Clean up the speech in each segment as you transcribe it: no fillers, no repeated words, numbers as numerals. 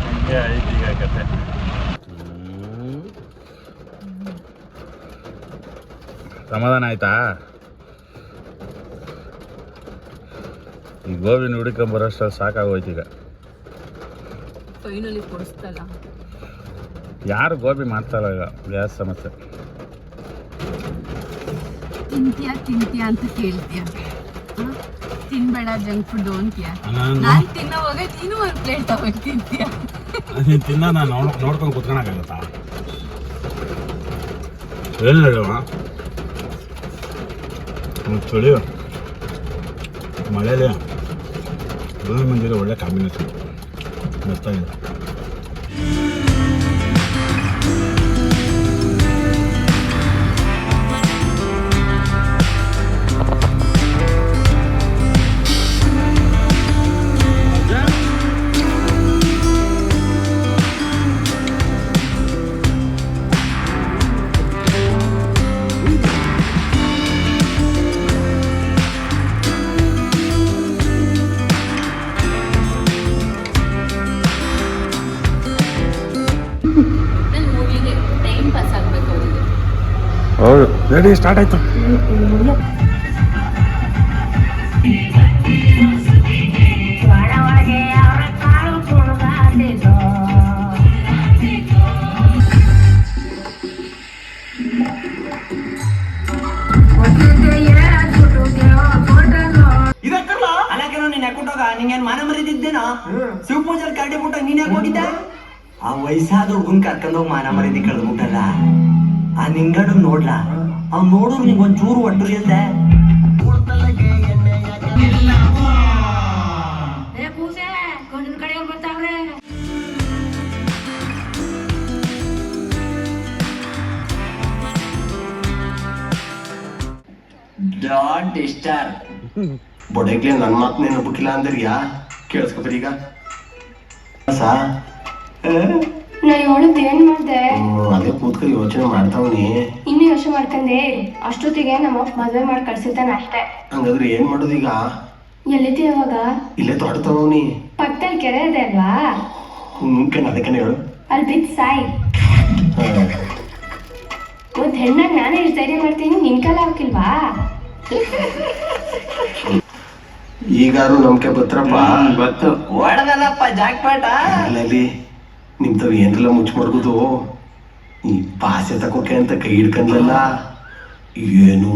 ಹಿಂಗೆ ಐತಿ ಈಗ ಕತೆ. ಸಮಾಧಾನ ಆಯ್ತಾ? ಈ ಗೋಬಿನ ಹುಡುಕೊಂಬರೋಷ್ಟಲ್ಲಿ ಸಾಕಾಗೋಯ್ತು ಈಗ. ಫೈನಲಿ ಕೊಡಿಸ್ತಲ್ಲ. ಯಾರು ಗೋಬಿ ಮಾಡ್ತಾರ ಈಗ, ಗ್ಯಾಸ್ ಸಮಸ್ಯೆ. ತಿಂತೀಯಾ ಅಂತ ಕೇಳ್ತೀಯ, ತಿನ್ಬೇಡ ಜಂಕ್ ಫುಡ್ ಅಂತೀಯ. ನಾನು ತಿನ್ನೋವಾಗ ನೀನು ಒಂದು ಪ್ಲೇಟ್ ತಗೊಂಡು ತಿಂತೀಯ. ತಿನ್ನ ನಾನು ನೋಡ್ಕೊಂಡು ಕುತ್ಕೊಳಕ್ಕಾಗತ್ತಾ? ಏನು ಹೇಳುವ ಚಳಿ ಮಳೆಯಲ್ಲಿ ಗೋಬಿ ಮಂಚೂರಿ ಒಳ್ಳೆ ಕಾಂಬಿನೇಷನ್, ಮಸ್ತಾಗಿದೆ. ಹೌದು, ರೆಡಿ, ಸ್ಟಾರ್ಟ್ ಆಯ್ತು. ಅಲ್ಲಕೇನೋ ನೀನ್ ಯಾಕೊಂಡೋಗ, ನಿಂಗೇನ್ ಮಾನ ಮರಿದಿದ್ದೇನೋ? ಶಿವ ಪೂಜೆಲ್ ಕರಡಿ ಬಿಟ್ಟ ನೀನ್ ಯಾಕೆ ಹೋಗಿದ್ದ? ಆ ವಯಸ್ಸಾದ ಹುಡುಗನ್ ಕರ್ಕೊಂಡೋಗಿ ಮಾನ ಮರಿದಿ ಕಳೆದ್ಬಿಟ್ಟಲ್ಲ. ಆ ನಿಂಗಡು ನೋಡ್ಲಾ, ಅವ್ ನೋಡಿದ್ರು ನಿಂಗೆ ಒಂಚೂರು ಒಟ್ಟು ಇಲ್ದೆ. ಡಾಟ್ ಸ್ಟಾರ್ ಬೊಡೆಗ್ಲೆ ನನ್ ಮಾತ್ ನೆನಪಿಲ್ಲ ಅಂದ್ರಿಯಾ? ಕೇಳಿಸ್ಕೊಬ್ರಿ ಈಗ. ನಾ ಹೇಳುದು ಏನ್ ಮಾಡ್ದೆ? ಅದೇ ಕೂತ್ಕೊಂಡು ಯೋಚನೆ ಮಾಡ್ತಾವ್ನಿ. ಇನ್ನು ಯೋಚನೆ ಮಾಡ್ಕಂಡೆ ಅಷ್ಟೊತ್ತಿಗೆ ನಮ್ಮ ಮದ್ವೆ ಮಾಡಿ ಕಳ್ಸಿದ್ದಾನ ಅಷ್ಟೇ. ಹಂಗಾದ್ರೆ ಏನ್ ಮಾಡೋದು ಈಗ? ಎಲ್ಲಿದ್ದೀಯ ಅವಾಗ? ಇಲ್ಲೇ ತೋಟತವನಿ. ಪಕ್ಕದಲ್ಲಿ ಕೆರೆ ಇದೆ ಅಲ್ವಾ? ಅದಕ್ಕೇನೆ ಹೇಳು. ಅಲ್ಲಿ ಬಿದ್ದು ಸಾಯಿ. ಒಂದ್ ಹೆಣ್ಣಾಗ ನಾನೇ ಎಷ್ಟು ಧೈರ್ಯ ಮಾಡ್ತೀನಿ, ನಿನ್ ಕಾಲ ಹಾಕಿಲ್ವಾ? ಈಗಾರು ನಂಬಿಕೆ ಬತ್ರಪ್ಪ. ಬತ್ತು ಓಡದಲ್ಲಪ್ಪ ಜಾಕ್ಪಾಟ. ಅಲ್ಲಲ್ಲಿ ನಿಮ್ತವ್ ಏನ್ರೆಲ್ಲ ಮುಚ್ಚ ಮಾಡ್ಬೋದು. ಈ ಪಾಸೆ ತಕೋಕೆ ಅಂತ ಕೈ ಹಿಡ್ಕಂದ್ಲಲ್ಲ, ಏನು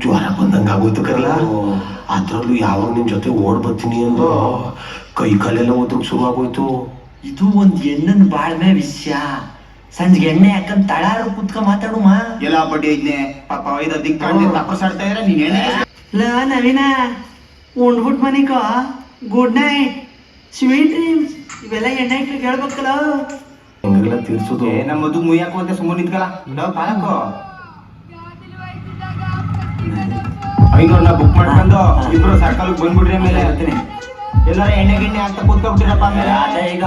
ಜ್ವರ ಬಂದಂಗ ಆಗೋಯ್ತು ಕರಲ್ಲ. ಅದ್ರಲ್ಲೂ ಯಾವಾಗ ನಿನ್ ಜೊತೆ ಓಡ್ ಬರ್ತೀನಿ ಅಂದು ಕೈ ಕಾಲೆಲ್ಲ ಓದ್ರಕ್ ಶುರು ಆಗೋಯ್ತು. ಇದು ಒಂದ್ ಹೆಣ್ಣನ್ ಬಾಳ್ಮೆ ವಿಷಯ. ಸಂಜೆಗೆ ಎಣ್ಣೆ ಯಾಕಂತ ತಳಾರು ಕುತ್ಕ ಮಾತಾಡುಮ. ಎಲ್ಲ ಬಡ್ಡಿ ಐದ್ನೆ ಪಾಪ ಐದ ದಿಕ್ಕ ತಪಸಾಡ್ತಾ ಇರ ನೀನ್ ಎಣ್ಣೆ. ನವೀನ ಉಂಡ್ಬಿಟ್ ಮನಿಕ ಗುಡ್ ನೈಟ್ ಸ್ವೀಟ್ ಡ್ರೀಮ್ಸ್ ಇವೆಲ್ಲ ಎಣ್ಣೆ ಇಟ್ಲಿಕ್ಕೆ ಹೇಳ್ಬೇಕಲ್ಲ. ಹಂಗೆಲ್ಲ ತೀರ್ಸೋದು ನಮ್ಮ ಮದು ಮುಯ್ಯಾಕು ಅಂತ ಸುಮ್ಮನೆ ನಿಂತ್ಕಲ್ಲ. ಪಾಲಕೋ 500 ಬುಕ್ ಮಾಡ್ಕೊಂಡು ಇಬ್ರು ಸರ್ಕಲ್ಗೆ ಬಂದ್ಬಿಡ್ರಿ. ಆಮೇಲೆ ಹೇಳ್ತೀನಿ ಎಲ್ಲಾರ ಎಣ್ಣೆ ಗಿಣ್ಣೆ ಅಂತ ಕೂತ್ಕೊಂಡ್ಬಿಟ್ಟಿರಪ್ಪ. ಆಮೇಲೆ ಈಗ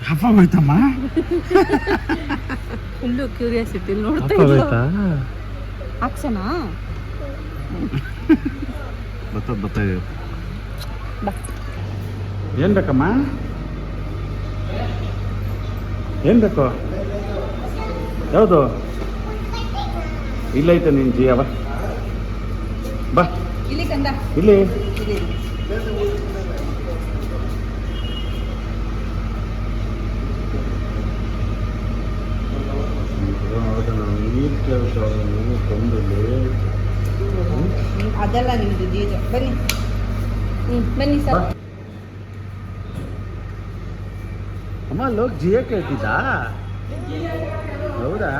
ಹಬ್ಬ ಹೋಯ್ತಮ್ಮ. ಫುಲ್ಲು ಕ್ಯೂರಿಯಾಸಿಟಿ ನೋಡ್ತಾ ಹಾಕ್ಸೋಣ. ಬರ್ತದೆ. ಏನ್ ಬೇಕಮ್ಮ? ಏನ್ ಬೇಕು? ಯಾವುದು? ಇಲ್ಲೈತೆ ನಿನ್ ಜೀವ. ಬಾ ಇಲ್ಲಿ ಕಂದ, ಇಲ್ಲಿ. ಅದೆಲ್ಲ ನಿಮ್ದು ಜೀಜ. ಬನ್ನಿ ಬನ್ನಿ ಸರ್. ಅಮ್ಮ ಲೋಕ್ ಜಿಯೇ ಕೇಳ್ತಿದ್ದ? ಹೌದಾ?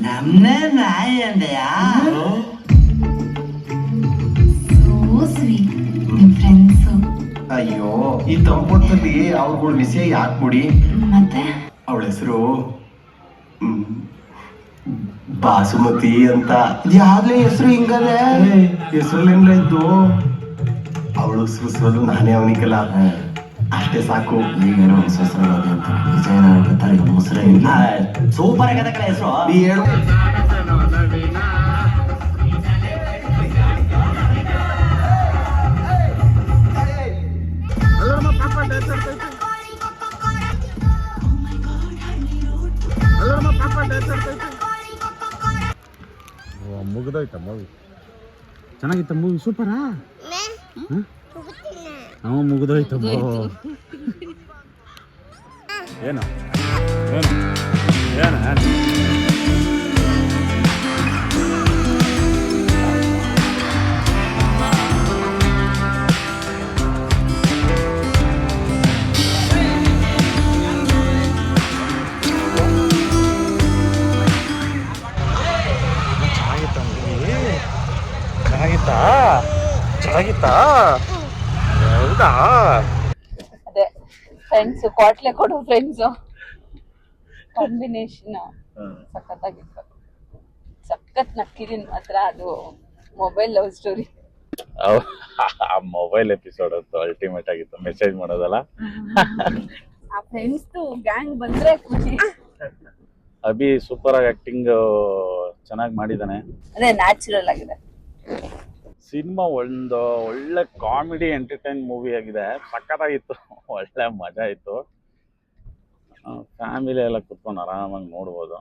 ನಮ್ನೇ ನಾಯಿ ಅಂದೆಯಾ? ಅಯ್ಯೋ, ಈ ತಂಪೊತ್ತಲ್ಲಿ ಅವ್ರಗಳ ವಿಷಯ ಯಾಕೆ ಮುಡಿ? ಮತ್ತೆ ಅವಳ ಹೆಸರು ಬಾಸುಮತಿ ಅಂತ. ಯಾವ್ದೇ ಹೆಸರು ಹಿಂಗದೆ? ಹೆಸರಲ್ಲೇನ್ಲ ಇದ್ದು ಅವಳು ಹೆಸರು ನಾನೇ ಅವನಿಗೆಲ್ಲ ಅಷ್ಟೇ ಸಾಕು. ಈಗೇನೋ ಹೆಸರು ಅಂತ ನಿಜ ಏನಾಗುತ್ತೆ ಮೊಸರೇ ಇಲ್ಲ. ಸೂಪರ್ ಆಗದ ಕಡೆ ಹೆಸರು. ನೀ ಹೇಳು. ಮುಗಿದೋಯ್ತ ಮೂವಿ. ಚೆನ್ನಾಗಿತ್ತ ಮೂವಿ? ಸೂಪರಾ? ನಾವು ಮುಗಿದೋಯ್ತ. ಏನು ಏನು ಏನು ಚೆನ್ನಾಗಿತ್ತಾ? ಹೌದಾ? ಅದೇ ಫ್ರೆಂಡ್ಸ್ ಕ್ವಾಟ್ಲೆ ಕೊಡೋ ಫ್ರೆಂಡ್ಸ್ ಕಾಂಬಿನೇಷನ್ ಸಖತ್ತಾಗಿತ್ತು. ಸಖತ್ ನಕ್ಕಿದೀನಿ ಮಾತ್ರ. ಅದು ಮೊಬೈಲ್ ಲವ್ ಸ್ಟೋರಿ. ಆ ಮೊಬೈಲ್ ಎಪಿಸೋಡ್ ಅಂತೂ ಅಲ್ಟಿಮೇಟ್ ಆಗಿತ್ತು. ಮೆಸೇಜ್ ಮಾಡೋದಲ್ಲ. ಆ ಫ್ರೆಂಡ್ಸ್ ಗ್ಯಾಂಗ್ ಬಂದ್ರೆ ಖುಷಿ. ಅಭಿ ಸೂಪರ್ ಆಗಿ ಆಕ್ಟಿಂಗ್ ಚೆನ್ನಾಗಿ ಮಾಡಿದಾನೆ. ಅದೇ ನ್ಯಾಚುರಲ್ ಆಗಿದೆ. ಸಿನಿಮಾ ಒಂದು ಒಳ್ಳೆ ಕಾಮಿಡಿ ಎಂಟರ್ಟೈನ್ ಮೂವಿ ಆಗಿದೆ. ಸಖತ್ತಾಗಿತ್ತು. ಒಳ್ಳೆ ಮಜಾ ಇತ್ತು. ಫ್ಯಾಮಿಲಿ ಎಲ್ಲ ಕುತ್ಕೊಂಡು ಆರಾಮಾಗಿ ನೋಡ್ಬೋದು.